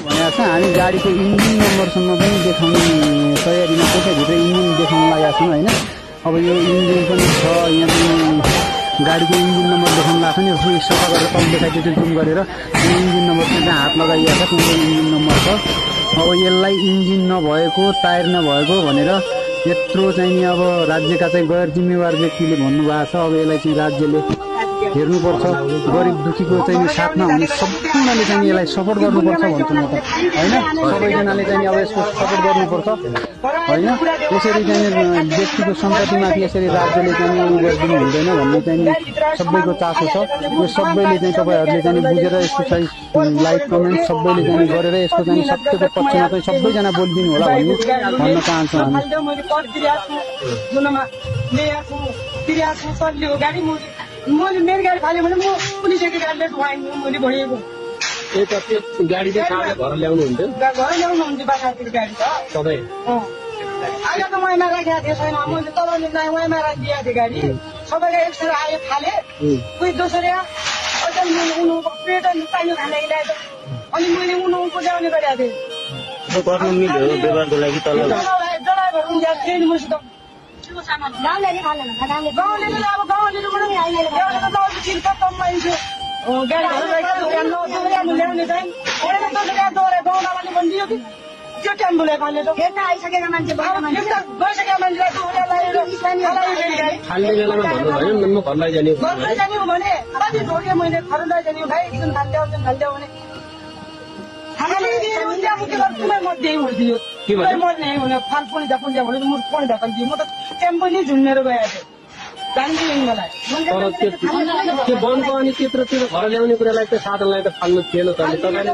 भनेको छ हामी गाडीको इन्जिन नम्बरसम्म पनि देखाउने तयारीमा त्यसैभित्र इन्जिन देखाउन लागेका छौँ होइन। अब यो इन्जिन पनि छ यहाँ पनि गाडीको इन्जिन नम्बर देखाउन लाग्छ नि फुल सफा गरेर तल देखाइदियो त्यो जुम गरेर यो इन्जिन नम्बर चाहिँ हात लगाइएको छ त्यहाँको इन्जिन नम्बर छ। अब यसलाई इन्जिन नभएको टायर नभएको भनेर यत्रो चाहिँ नि अब राज्यका चाहिँ गैर जिम्मेवार व्यक्तिले भन्नुभएको छ। अब यसलाई चाहिँ राज्यले हेर्नुपर्छ, गरिब दुखीको चाहिँ साथमा हुने सम्पूर्णले चाहिँ यसलाई सपोर्ट गर्नुपर्छ भन्छु म त होइन। सबैजनाले चाहिँ अब यसको सपोर्ट गर्नुपर्छ होइन। यसरी चाहिँ व्यक्तिको सम्पत्तिमाथि यसरी राज्यले चाहिँ उयो गरिदिनु हुँदैन भन्ने चाहिँ सबैको चासो छ। यो सबैले चाहिँ तपाईँहरूले चाहिँ बुझेर यसको चाहिँ लाइक कमेन्ट सबैले चाहिँ गरेर यसको चाहिँ सत्यको पक्षमा चाहिँ सबैजना बोलिदिनु होला भन्ने भन्न चाहन्छौँ हामी। मैले मेरो गाडी फाल्यो भने म पुलिसको गाडीले मैले भनेको गाडी चाहिँ कहाँ घर ल्याउनु हुन्थ्यो? घर ल्याउनुहुन्थ्यो बाख्रातिर गाडी त सबै अहिले त मैमा राखेको थिएँ छैन। मैले तलले मैमा राखिदिएको थिएँ गाडी सबैका एकसरी आयो फाले कोही दोस्रो उनु पेट पाइयो खानेको ल्याएको अनि मैले उनुको ल्याउने गरेको थिएँ गर्नु मिल्यो व्यवहारको लागि तल ड्राइभर उनीहरू ट्रेन मसित गाउँले अब गाउँले गाडी ल्याउने चाहिँ गाउँले भनिदियो कि त्यो टेम्पोले आइसकेका मान्छे गइसकेका मान्छेलाई खाल्ने बेलामा भन्नु भयो म घर लैजाने भने कति ढोके मैले घर लैजाने भाइ एकछिन खालिदियो भने फल पनि धपुन्जा भने मुख पनि धपालिदियो। म त टेम्पो नै झुन्नेर गएको थिएँ जान्दिनँ मलाई। त्यो वनको अनि त्यत्रो घर ल्याउने कुरालाई त साधनलाई त फाल्नु थिएन तपाईँले